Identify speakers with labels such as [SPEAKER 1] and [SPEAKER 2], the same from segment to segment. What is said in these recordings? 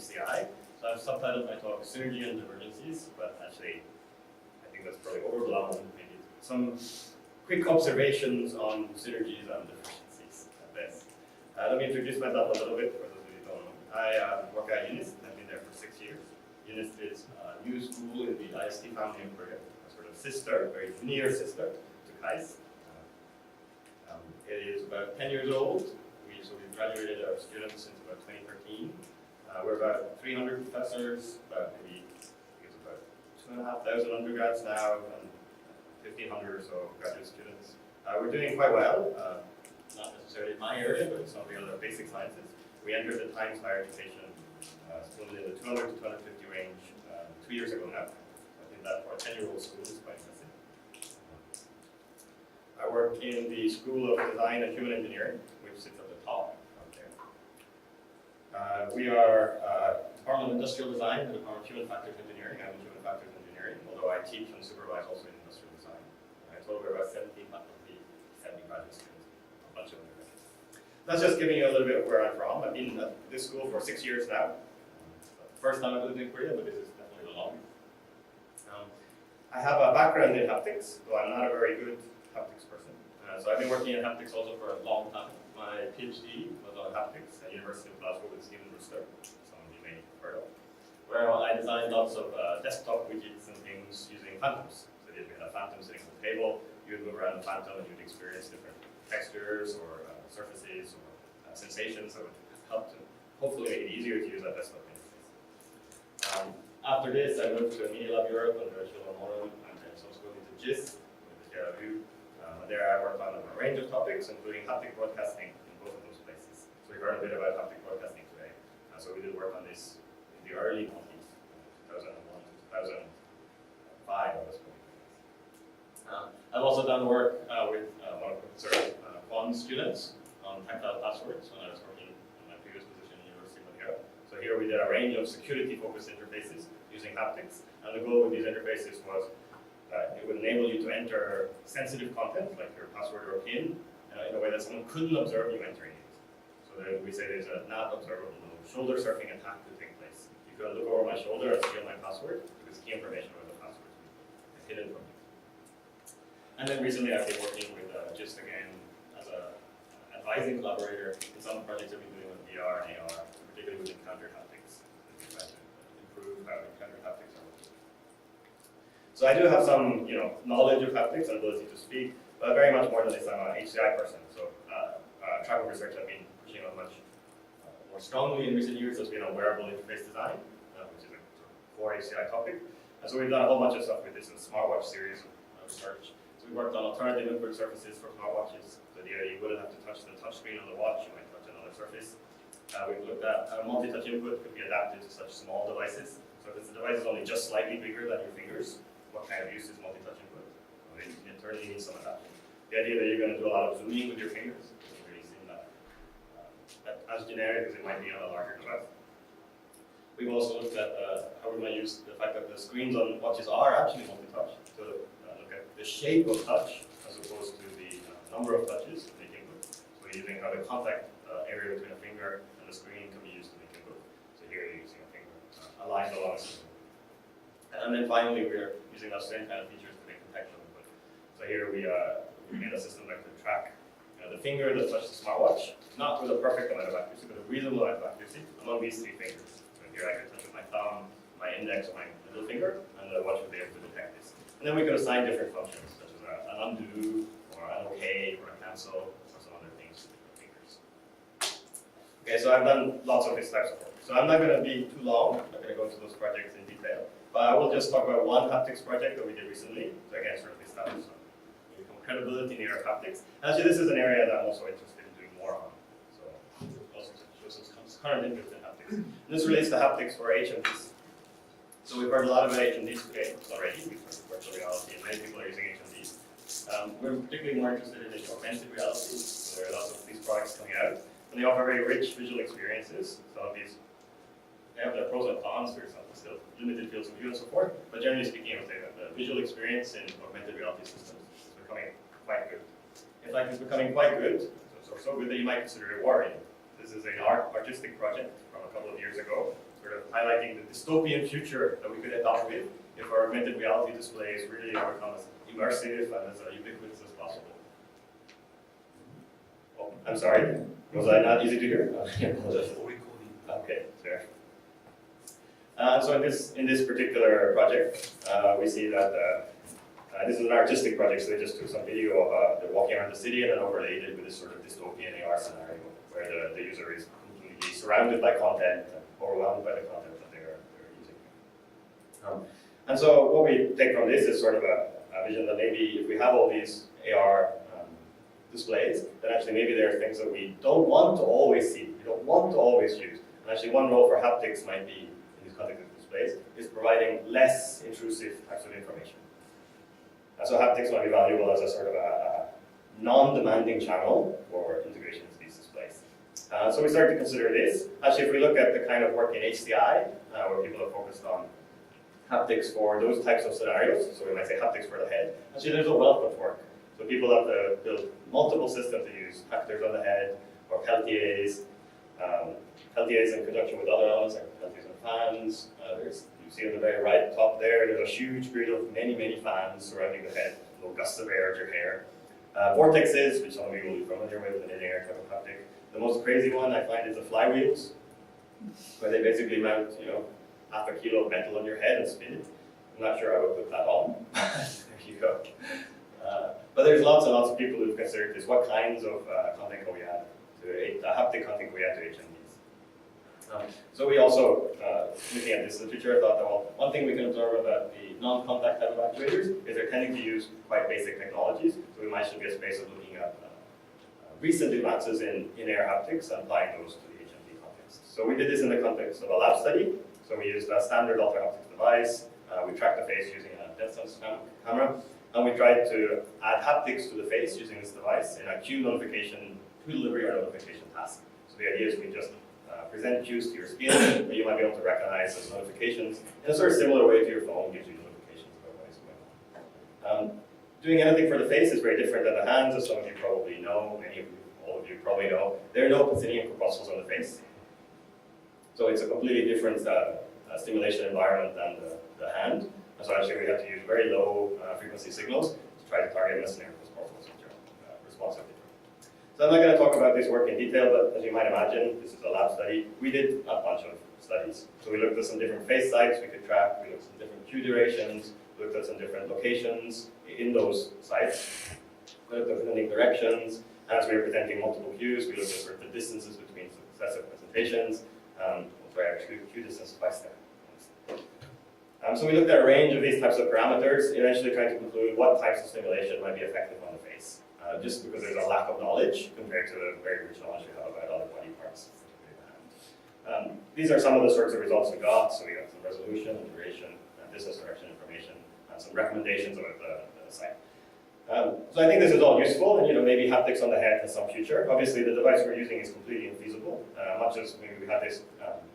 [SPEAKER 1] HCI. So I've subtitled my talk Synergy and Divergencies, but actually I think that's probably overblown. Maybe some quick observations on synergies and divergencies at best. Let me introduce myself a little bit for those of you who don't know. I work at UNIST. I've been there for 6 years. UNIST is a new school in the IST family in Korea, a sort of sister, very near sister to KAIST. It is about 10 years old. So we graduated our students since about 2013. We're about 300 professors, about maybe, I think it's about 2,500 undergrads now, and 1,500 or so graduate students. We're doing quite well, not necessarily in my area, but in some of the other basic sciences. We entered the Times Higher Education still in the 200 to 250 range 2 years ago now. I think that for a 10-year-old school is quite impressive. I work in the School of Design and Human Engineering, which sits at the top out there. We are Department of Industrial Design, the Department of Human Factors Engineering. I'm in Human Factors Engineering, although I teach and supervise also in industrial design. I told we're about 17 faculty, 70 graduate students, a bunch of undergraduates. That's just giving you a little bit of where I'm from. I've been at this school for 6 years now. First time I've lived in Korea, but this is definitely the longest. I have a background in haptics, though I'm not a very good haptics person. So I've been working in haptics also for a long time. My PhD was on haptics at University of Glasgow with Stephen Rooster, some of you may have heard of, where I designed lots of desktop widgets and things using phantoms. So if you had a phantom sitting on the table, you would move around the phantom and you'd experience different textures or surfaces or sensations that would help to hopefully make it easier to use that desktop interface. After this, I moved to Media Lab Europe under Shilon Moron and then subsequently to GIS with the JRU. There I worked on a range of topics, including haptic broadcasting in both of those places. So we heard a bit about haptic broadcasting today. So we did work on this in the early 90s, 2001 to 2005. I was working on this. I've also done work with one of Professor Kwon's students on tactile passwords when I was working in my previous position in the University of Madeira. So here we did a range of security-focused interfaces using haptics, and the goal with these interfaces was it would enable you to enter sensitive content, like your password or PIN, in a way that someone couldn't observe you entering it. So then we say there's a not observable shoulder surfing attack to take place. You could look over my shoulder and steal my password, because key information about the password is hidden from you. And then recently I've been working with GIST again as an advising collaborator in some projects I've been doing with VR and AR, particularly with encounter haptics. We try to improve how encounter haptics are working. So I do have some, knowledge of haptics and ability to speak, but very much more than this, I'm an HCI person. So track of research I've been pushing on much more strongly in recent years has been on wearable interface design, which is a sort of core HCI topic. And so we've done a whole bunch of stuff with this in the smartwatch series of research. So we worked on alternative input surfaces for smartwatches. So the idea you wouldn't have to touch the touchscreen on the watch, you might touch another surface. We've looked at how multi-touch input could be adapted to such small devices. So if the device is only just slightly bigger than your fingers, what kind of use is multi-touch input? So it internally needs some adaptation. The idea that you're going to do a lot of zooming with your fingers doesn't really seem that as generic as it might be on a larger device. We've also looked at how we might use the fact that the screens on watches are actually multi-touch to look at the shape of touch as opposed to the number of touches to make input. So we're using how the contact area between a finger and the screen can be used to make input. So here you're using a finger aligned along a system. And then finally, we're using those same kind of features to make contextual input. So here we made a system that could track the finger that touches the smartwatch, not with a perfect amount of accuracy, but a reasonable amount of accuracy among these three fingers. So here I could touch with my thumb, my index, or my middle finger, and the watch would be able to detect this. And then we could assign different functions, such as an undo, or an OK, or a cancel, or some other things with the fingers. Okay, so I've done lots of these types of work. So I'm not going to be too long. I'm not going to go into those projects in detail. But I will just talk about one haptics project that we did recently. So again, sort of establish some credibility near haptics. Actually, this is an area that I'm also interested in doing more on. So also show some current interest in haptics. And this relates to haptics for HMDs. So we've heard a lot about HMDs today already. We've heard virtual reality, and many people are using HMDs. We're particularly more interested in augmented reality. So there are lots of these products coming out, and they offer very rich visual experiences. Some of these they have their pros and cons. There's still limited fields of view and so forth. But generally speaking, I would say that the visual experience in augmented reality systems is becoming quite good. In fact, it's becoming quite good, so good that you might consider it worrying. This is an artistic project from a couple of years ago, sort sort of highlighting the dystopian future that we could end up with if our augmented reality displays really become as immersive and as ubiquitous as possible. Oh, I'm sorry, was I not easy to hear? Okay, fair. So in this particular project, we see that this is an artistic project, so they just took some video of they're walking around the city and then overlaid it with this sort of dystopian AR scenario where the user is completely surrounded by content and overwhelmed by the content that they're using. And so what we take from this is sort of a vision that maybe if we have all these AR displays, then actually maybe there are things that we don't want to always see, we don't want to always use. And actually one role for haptics might be, in these context displays, is providing less intrusive types of information. And so haptics might be valuable as a sort of a non-demanding channel for integration into these displays. So we started to consider this. Actually, if we look at the kind of work in HCI, where people are focused on haptics for those types of scenarios, so we might say haptics for the head, actually there's a wealth of work. So people have to build multiple systems to use haptics on the head, or peltiers, peltiers in conjunction with other elements like peltiers and fans. You see on the very right top there's a huge grid of many, many fans surrounding the head, little gusts of air at your hair. Vortexes, which some of you will be familiar with, an in-air type of haptic. The most crazy one I find is the flywheels, where they basically mount, half a kilo of metal on your head and spin it. I'm not sure I would put that on. There you go. But there's lots and lots of people who've considered this. What kinds of content can we add to haptic content can we add to HMDs? So we also, looking at this literature, thought that, well, one thing we can observe about the non-contact type of actuators is they're tending to use quite basic technologies. So we might should be a space of looking at recent advances in in-air haptics and applying those to the HMD context. So we did this in the context of a lab study. So we used a standard ultra haptics device. We tracked the face using a depth sense camera. And we tried to add haptics to the face using this device in a queue delivery or notification task. So the idea is we just present cues to your skin that you might be able to recognize as notifications in a sort of similar way to your phone gives you notifications about what is going on. Doing anything for the face is very different than the hands, as some of you probably know, many of you, all of you probably know. There are no Pacinian corpuscles on the face. So it's a completely different stimulation environment than the hand. And so actually we have to use very low frequency signals to try to target messenger corpuscles, which are responsive. So I'm not going to talk about this work in detail, but as you might imagine, this is a lab study. We did a bunch of studies. So we looked at some different face sites we could track, we looked at some different queue durations, we looked at some different locations in those sites, we looked at presenting directions, and as we were presenting multiple cues, we looked at sort of the distances between successive presentations, queue distance by step. So we looked at a range of these types of parameters, eventually trying to conclude what types of stimulation might be effective on the face. Just because there's a lack of knowledge compared to the very rich knowledge we have about other body parts. These are some of the sorts of results we got. So we got some resolution and duration, distance direction information, and some recommendations about the site. So I think this is all useful, and maybe haptics on the head has some future. Obviously, the device we're using is completely infeasible, much as maybe we had this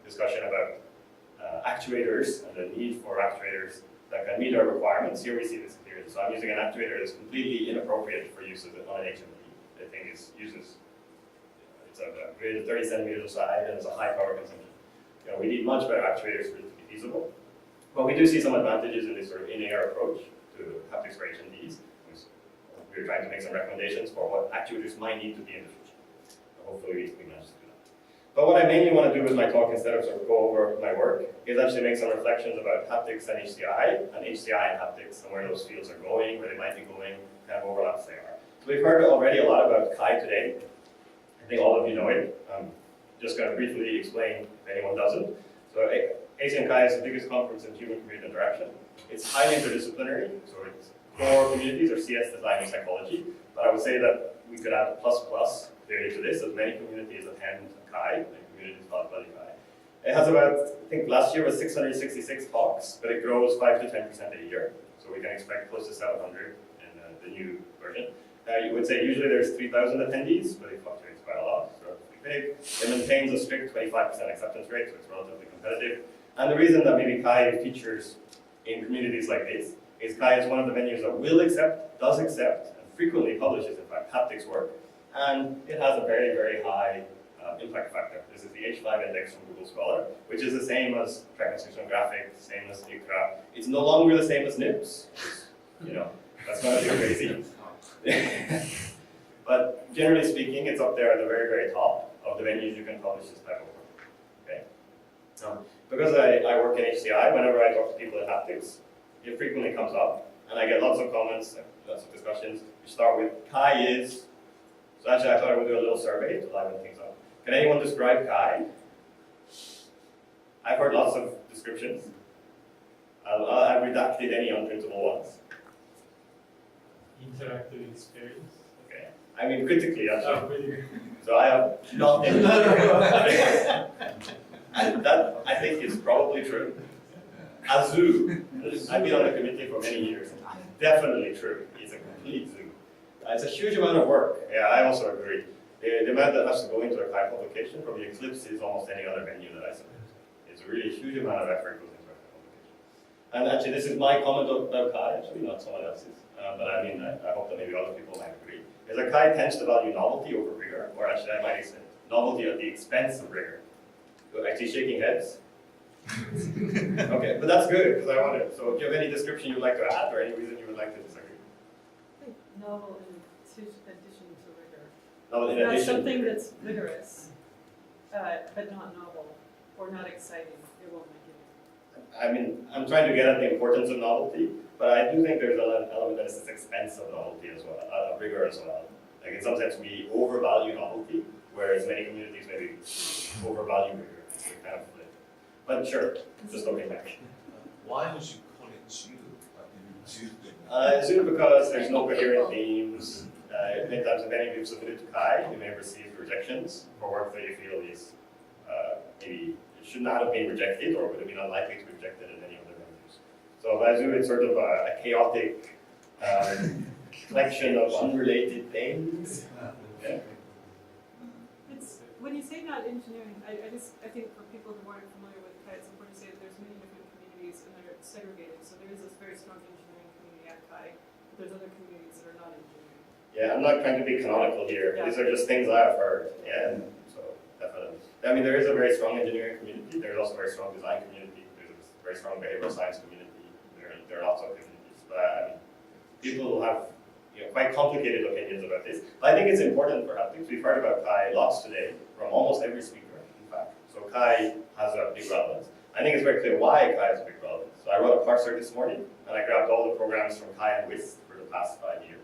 [SPEAKER 1] discussion about actuators and the need for actuators that can meet our requirements. Here we see this clearly. So I'm using an actuator that's completely inappropriate for use on an HMD. The thing it's a grid of 30 centimeters aside and it's a high power consumption. We need much better actuators for it to be feasible. But we do see some advantages in this sort of in-air approach to haptics for HMDs. We're trying to make some recommendations for what actuators might need to be in the future. So hopefully we manage to do that. But what I mainly want to do with my talk, instead of sort of go over my work, is actually make some reflections about haptics and HCI and haptics, and where those fields are going, where they might be going, kind of overlaps they are. So we've heard already a lot about Kai today. I think all of you know it. I'm just going to briefly explain if anyone doesn't. So ASEAN Kai is the biggest conference in human-computer interaction. It's highly interdisciplinary, so it's core communities or CS design and psychology. But I would say that we could add a plus clearly to this, as many communities attend Kai, and communities called Bloody Kai. It has about, I think last year was 666 talks, but it grows 5 to 10% a year. So we can expect close to 700 in the new version. You would say usually there's 3,000 attendees, but it fluctuates quite a lot, so it's pretty big. It maintains a strict 25% acceptance rate, so it's relatively competitive. And the reason that maybe Kai features in communities like this is Kai is one of the venues that will accept, does accept, and frequently publishes, in fact, haptics work. And it has a very, very high impact factor. This is the the H5 index from Google Scholar, which is the same as Transcription Graphics, same as ICRA. It's no longer the same as NIPS. You know, that's not too crazy. But generally speaking, it's up there at the very, very top of the venues you can publish this type of work. Okay. Because I work in HCI, whenever I talk to people at Haptics, it frequently comes up, and I get lots of comments, lots of discussions. We start with Kai is. So actually, I thought I would do a little survey to liven things up. Can anyone describe Kai? I've heard lots of descriptions. I've redacted any unprintable ones.
[SPEAKER 2] Interactive experience.
[SPEAKER 1] Okay. I mean, critically, actually.
[SPEAKER 2] Oh, really?
[SPEAKER 1] So I have not any. And that, I think, is probably true. Azoo. I've been on the committee for many years. Definitely true. It's a complete zoo. It's a huge amount of work. Yeah, I also agree. The amount that has to go into a Kai publication probably eclipses almost any other venue that I support. It's a really huge amount of effort goes into a Kai publication. And actually, this is my comment about Kai, actually, not someone else's. But I mean, I hope that maybe other people might agree. Is that Kai tends to value novelty over rigor, or actually, I might extend novelty at the expense of rigor. So actually, shaking heads. Okay, but that's good because I want it. So, do you have any description you'd like to add, or any reason you would like to disagree?
[SPEAKER 3] I think novel in addition to rigor.
[SPEAKER 1] Novel in
[SPEAKER 3] Not
[SPEAKER 1] addition.
[SPEAKER 3] something that's vigorous, but not novel or not exciting. It won't make it.
[SPEAKER 1] I mean, I'm trying to get at the importance of novelty, but I do think there's an element that is at the expense of novelty as well, of rigor as well. Like in some sense, we overvalue novelty, whereas many communities maybe overvalue rigor. We kind of flip. But sure, just looking back.
[SPEAKER 4] Why would you call it Zoo?
[SPEAKER 1] Zoo because there's no coherent themes. Many times, if any of you submitted to Kai, you may have received rejections for work that you feel is maybe it should not have been rejected or would have been unlikely to be rejected in any other venues. So by Zoo, it's sort of a chaotic collection of unrelated things. Yeah.
[SPEAKER 3] It's when you say not engineering, I think for people who aren't familiar with Kai, it's important to say that there's many different communities and they're segregated. So there is this very strong engineering community at Kai, but there's other communities that are not engineering.
[SPEAKER 1] Yeah, I'm not trying to be canonical here.
[SPEAKER 3] Yeah.
[SPEAKER 1] These are just things I've heard. Yeah, and so definitely. I mean, there is a very strong engineering community. There's also a very strong design community. There's a very strong behavioral science community. There are lots of communities. But I mean, people have quite complicated opinions about this. But I think it's important for Haptics. We've heard about Kai lots today from almost every speaker, in fact. So Kai has a big relevance. I think it's very clear why Kai has a big relevance. So I wrote a parser this morning, and I grabbed all the programs from Kai and UNIST for the past 5 years.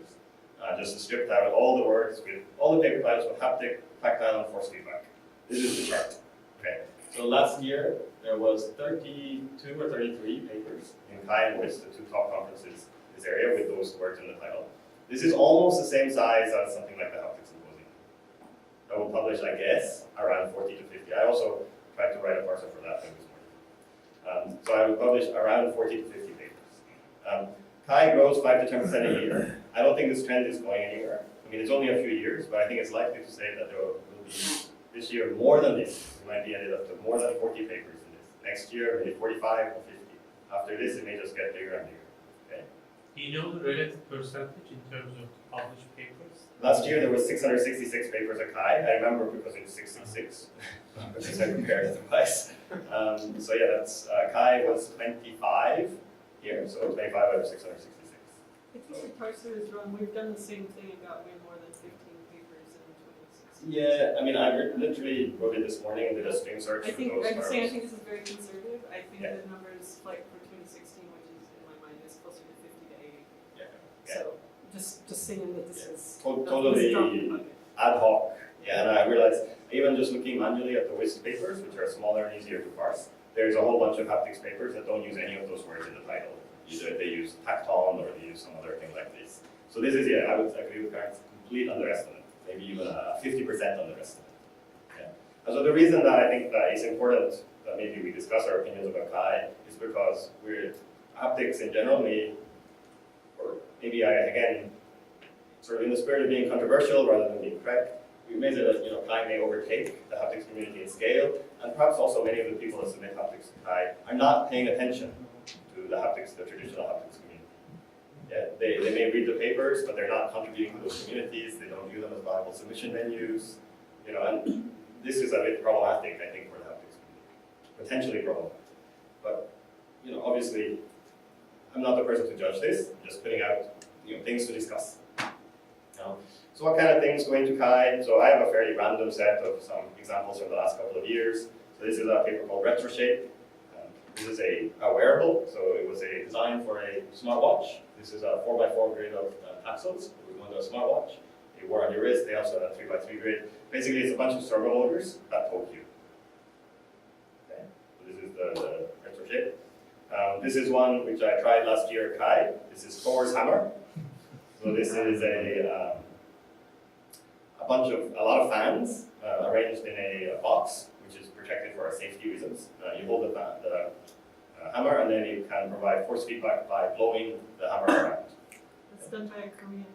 [SPEAKER 1] Just stripped out all the words with all the paper titles with haptic, tactile, and force feedback. This is the chart. Okay. So last year there was 32 or 33 papers in Kai and UNIST, the two top conferences in this area, with those words in the title. This is almost the same size as something like the Haptics Symposium. That will publish, I guess, around 40 to 50. I also tried to write a parser for that this morning. So I will publish around 40 to 50 papers. Kai grows 5 to 10% a year. I don't think this trend is going anywhere. I mean, it's only a few years, but I think it's likely to say that there will be, this year, more than this. We might be ended up to more than 40 papers in this. Next year, maybe 45 or 50. After this, it may just get bigger and bigger. Okay?
[SPEAKER 2] Do you know the relative percentage in terms of published papers?
[SPEAKER 1] Last year, there was 666 papers at Kai. I remember because it's 66, because I compared it twice. So yeah, that's Kai was 25 here, so 25 out of 666.
[SPEAKER 3] I think the parser is wrong. We've done the same thing and got way more than 15 papers in 2016.
[SPEAKER 1] Yeah, I mean, I literally wrote it this morning and did a string search
[SPEAKER 3] I
[SPEAKER 1] for
[SPEAKER 3] think,
[SPEAKER 1] those
[SPEAKER 3] I'm saying I
[SPEAKER 1] arrows.
[SPEAKER 3] think this is very conservative. I think
[SPEAKER 1] Yeah.
[SPEAKER 3] the numbers like for 2016, which is in my mind is closer to 50 to 80.
[SPEAKER 1] Yeah.
[SPEAKER 3] So just saying that this is
[SPEAKER 1] Totally
[SPEAKER 3] bucket.
[SPEAKER 1] ad hoc. Yeah, and I realized even just looking manually at the WIST papers, which are smaller and easier to parse, there's a whole bunch of Haptics papers that don't use any of those words in the title. Either they use tacton or they use some other thing like this. So this is, yeah, I would agree with Karen's complete underestimate, maybe even a 50% underestimate. Yeah. And so the reason that I think that it's important that maybe we discuss our opinions about Kai is because Haptics in general may, or maybe again, sort of in the spirit of being controversial rather than being correct, we may say that Kai may overtake the Haptics community in scale, and perhaps also many of the people that submit Haptics to Kai are not paying attention to the Haptics, the traditional Haptics community. Yeah, they may read the papers, but they're not contributing to those communities. They don't view them as viable submission venues, and this is a bit problematic, I think, for the haptics community. Potentially problematic. But, obviously, I'm not the person to judge this. I'm just putting out, things to discuss. So what kind of things go into Kai? So I have a fairly random set of some examples from the last couple of years. So this is a paper called RetroShape. This is a wearable, so it was a design for a smartwatch. This is a 4x4 grid of axles. We're going to a smartwatch. They wear on your wrist. They also have a 3x3 grid. Basically, it's a bunch of servo motors that poke you. Okay, so this is the RetroShape. This is one which I tried last year at Kai. This is Thor's hammer. So this is a lot of fans arranged in a box, which is protected for safety reasons. You hold the hammer, and then you can provide force feedback by blowing the hammer around.
[SPEAKER 3] It's done by a Korean.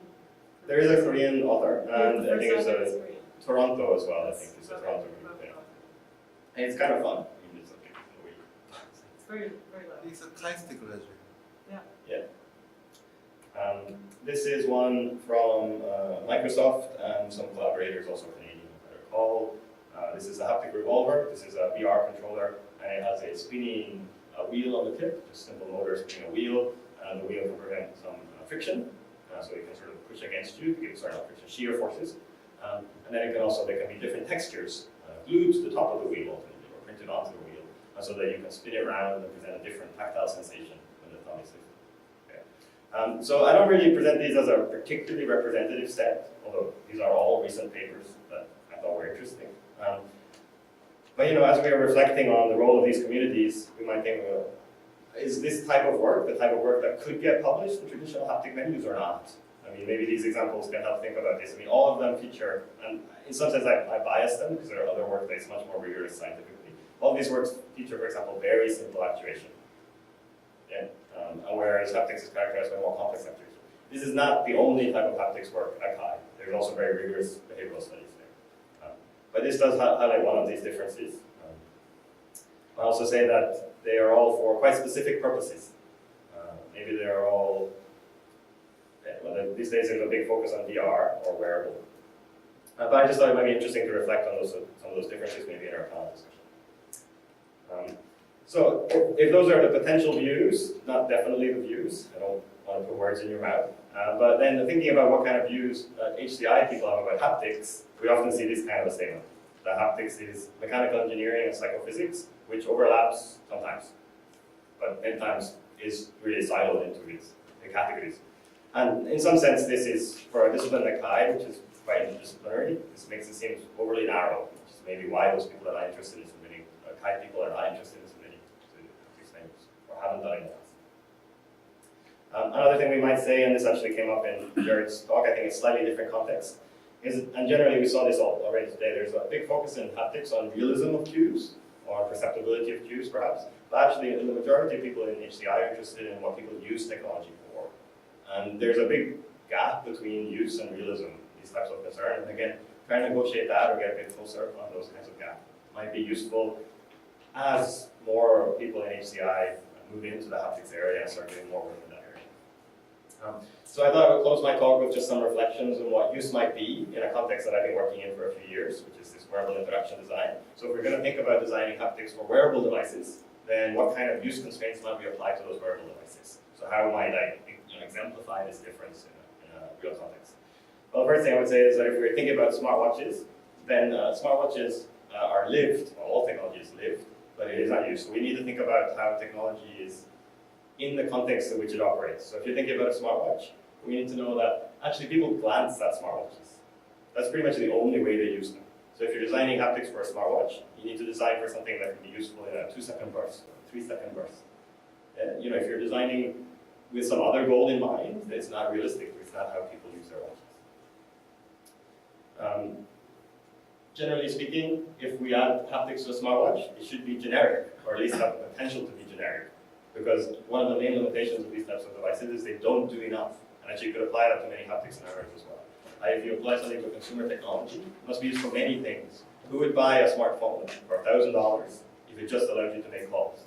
[SPEAKER 1] There is a Korean author, and I think it's
[SPEAKER 3] Korean.
[SPEAKER 1] Toronto as well. I think it's a Toronto group. Yeah. And it's kind of fun. It's okay.
[SPEAKER 3] It's very, very loud.
[SPEAKER 4] It's a plastic leisure.
[SPEAKER 1] This is one from Microsoft and some collaborators, also Canadian, if I recall. This is a haptic revolver. This is a VR controller, and it has a spinning wheel on the tip, just simple motor spinning a wheel, and the wheel can prevent some friction, so you can sort of push against you to give not friction, shear forces. And then there can be different textures glued to the top of the wheel ultimately, or printed onto the wheel, so that you can spin it around and present a different tactile sensation when the thumb is lifted. So I don't really present these as a particularly representative set, although these are all recent papers that I thought were interesting. But as we are reflecting on the role of these communities, we might think, well, is this type of work the type of work that could get published in traditional haptic venues or not? I mean, maybe these examples can help think about this. I mean, all of them feature, and in some sense I bias them because there are other work that's much more rigorous scientifically. All of these works feature, for example, very simple actuation. Yeah. Whereas haptics is characterized by more complex actuation. This is not the only type of haptics work at Kai. There's also very rigorous behavioral studies there. But this does highlight one of these differences. I also say that they are all for quite specific purposes. Maybe they are all, these days there's a big focus on VR or wearable. But I just thought it might be interesting to reflect on some of those differences maybe in our panel discussion. So if those are the potential views, not definitely the views, I don't want to put words in your mouth, but then thinking about what kind of views HCI people have about haptics, we often see this kind of a statement. That haptics is mechanical engineering and psychophysics, which overlaps sometimes, but many times is really siloed into these categories. And in some sense, this is, for a discipline like Kai, which is quite interdisciplinary, this makes it seem overly narrow, which is maybe why those people are not interested in submitting, Kai people are not interested in submitting to these things, or haven't done it in the past. Another thing we might say, and this actually came up in Jared's talk, I think it's slightly different context, is, and generally we saw this already today, there's a big focus in haptics on realism of cues, or perceptibility of cues perhaps, but actually the majority of people in HCI are interested in what people use technology for. And there's a big gap between use and realism, these types of concern, and again, trying to negotiate that or get a bit closer on those kinds of gaps might be useful as more people in HCI move into the haptics area and start doing more work in that area. So I thought I would close my talk with just some reflections on what use might be in a context that I've been working in for a few years, which is this wearable interaction design. So if we're going to think about designing haptics for wearable devices, then what kind of use constraints might we apply to those wearable devices? So how might I exemplify this difference in a real context? Well, the first thing I would say is that if we're thinking about smartwatches, then smartwatches are lived, well, all technology is lived, but it is not used. So we need to think about how technology is in the context in which it operates. So if you're thinking about a smartwatch, we need to know that actually people glance at smartwatches. That's pretty much the only way they use them. So if you're designing haptics for a smartwatch, you need to design for something that can be useful in a 2-second burst, or 3-second burst. If you're designing with some other goal in mind, it's not realistic. It's not how people use their watches. Generally speaking, if we add haptics to a smartwatch, it should be generic, or at least have the potential to be generic. Because one of the main limitations of these types of devices is they don't do enough. And actually you could apply that to many haptics scenarios as well. If you apply something to consumer technology, it must be used for many things. Who would buy a smartphone for $1,000 if it just allowed you to make calls?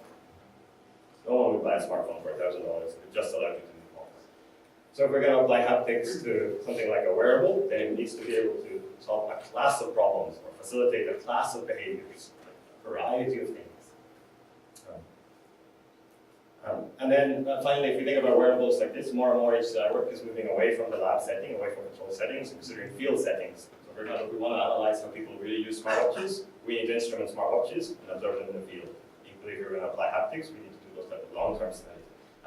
[SPEAKER 1] No one would buy a smartphone for $1,000 if it just allowed you to make calls. So if we're going to apply haptics to something like a wearable, then it needs to be able to solve a class of problems or facilitate a class of behaviors, a variety of things. And then finally, if you think about wearables like this, more and more HCI work is moving away from the lab setting, away from control settings, and considering field settings. So for example, if we want to analyze how people really use smartwatches, we need to instrument smartwatches and observe them in the field. Equally, if we're going to apply haptics, we need to do those type of long-term studies.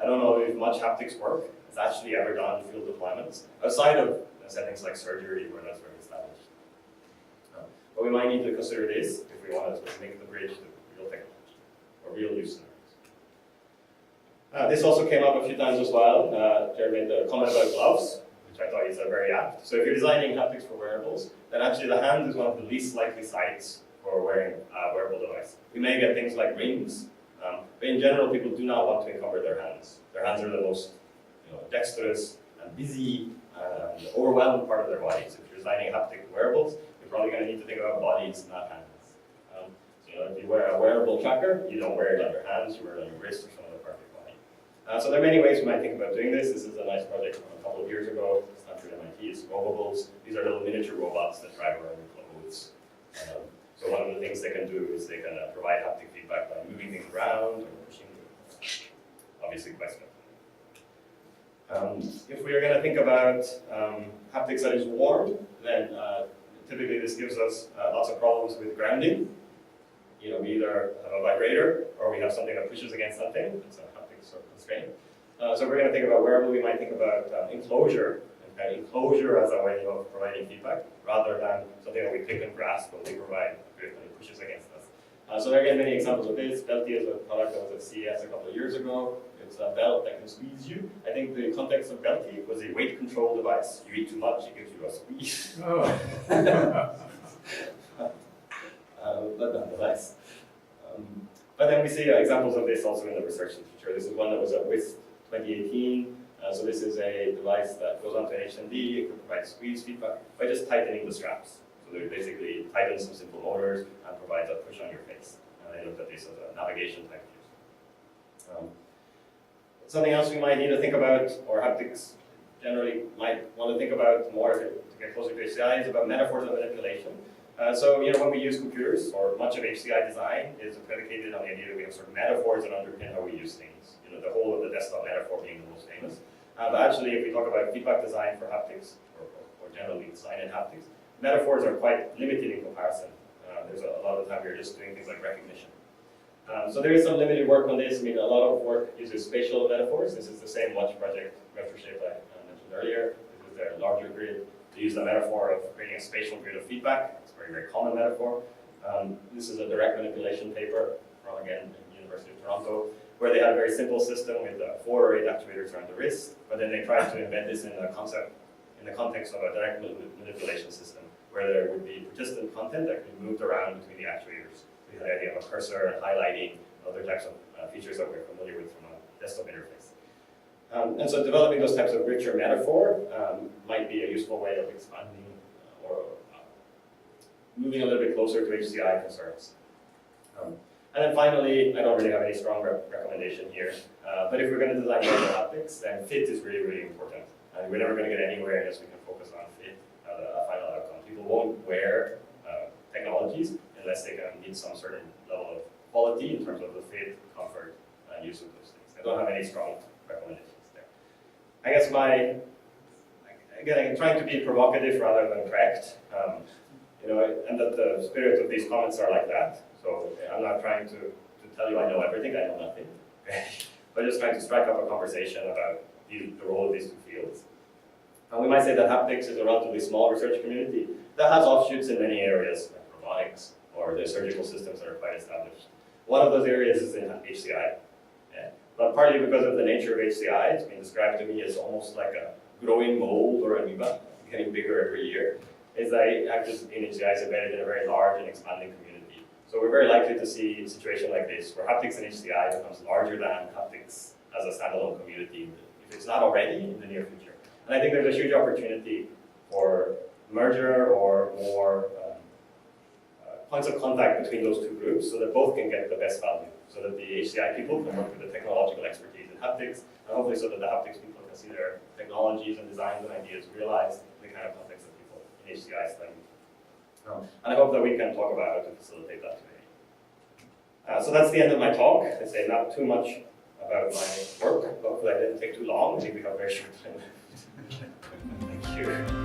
[SPEAKER 1] I don't know if much haptics work is actually ever done in field deployments, outside of settings like surgery where that's very established. But we might need to consider this if we want to make the bridge to real technology or real use scenarios. This also came up a few times as well. Jared made the comment about gloves, which I thought is very apt. So if you're designing haptics for wearables, then actually the hand is one of the least likely sites for wearing a wearable device. We may get things like rings, but in general, people do not want to encumber their hands. Their hands are the most dexterous and busy and overwhelmed part of their bodies. If you're designing haptic wearables, you're probably going to need to think about bodies, not hands. So if you wear a wearable tracker, you don't wear it on your hands, you wear it on your wrist or some other part of your body. So there are many ways we might think about doing this. This is a nice project from a couple of years ago. Stanford MIT. It's rowables. These are little miniature robots that drive around your clothes. So one of the things they can do is they can provide haptic feedback by moving things around or pushing them. Obviously quite simple. If we are going to think about haptics that is warm, then typically this gives us lots of problems with grounding. We either have a vibrator or we have something that pushes against something. It's a haptic sort of constraint. So if we're going to think about wearable, we might think about enclosure. And enclosure as a way of providing feedback, rather than something that we pick and grasp when we provide a grip and it pushes against us. So there are again many examples of this. Belty is a product that was at CES a couple of years ago. It's a belt that can squeeze you. I think the context of Belty was a weight control device. You eat too much, it gives you a squeeze.
[SPEAKER 2] Oh.
[SPEAKER 1] But nonetheless. But then we see examples of this also in the research literature. This is one that was at WIST 2018. So this is a device that goes onto an HMD. It can provide squeeze feedback by just tightening the straps. So they basically tighten some simple motors and provides a push on your face. And they looked at this as a navigation type use. Something else we might need to think about, or haptics generally might want to think about more to get closer to HCI, is about metaphors of manipulation. So when we use computers, or much of HCI design is predicated on the idea that we have sort of metaphors that underpin how we use things. The whole of the desktop metaphor being the most famous. But actually, if we talk about feedback design for haptics, or generally design in haptics, metaphors are quite limited in comparison. There's a lot of the time you're just doing things like recognition. So there is some limited work on this. I mean, a lot of work uses spatial metaphors. This is the same watch project, RetroShape, I mentioned earlier. This is their larger grid. They use the metaphor of creating a spatial grid of feedback. It's a very, very common metaphor. This is a direct manipulation paper from, again, the University of Toronto, where they had a very simple system with 4 or 8 actuators around the wrist, but then they tried to embed this in the context of a direct manipulation system, where there would be participant content that could be moved around between the actuators. So you had the idea of a cursor and highlighting, other types of features that we're familiar with from a desktop interface. And so developing those types of richer metaphor might be a useful way of expanding or moving a little bit closer to HCI concerns. And then finally, I don't really have any strong recommendation here, but if we're going to design wearable haptics, then fit is really, really important. And we're never going to get anywhere unless we can focus on fit as a final outcome. People won't wear technologies unless they can meet some certain level of quality in terms of the fit, comfort, and use of those things. I don't have any strong recommendations there. I guess again, I'm trying to be provocative rather than correct, and that the spirit of these comments are like that. So I'm not trying to tell you I know everything, I know nothing. But just trying to strike up a conversation about the role of these two fields. And we might say that haptics is a relatively small research community that has offshoots in many areas, like robotics, or the surgical systems that are quite established. One of those areas is in HCI. But partly because of the nature of HCI, it's been described to me as almost like a growing mold or amoeba, getting bigger every year, is that actors in HCI is embedded in a very large and expanding community. So we're very likely to see a situation like this, where haptics and HCI becomes larger than haptics as a standalone community, if it's not already, in the near future. And I think there's a huge opportunity for merger or more points of contact between those two groups so that both can get the best value, so that the HCI people can work with the technological expertise in haptics, and hopefully so that the haptics people can see their technologies and designs and ideas realize the kind of context that people in HCI study. And I hope that we can talk about how to facilitate that today. So that's the end of my talk. I say not too much about my work. Hopefully I didn't take too long. I think we have very short time left. Thank you.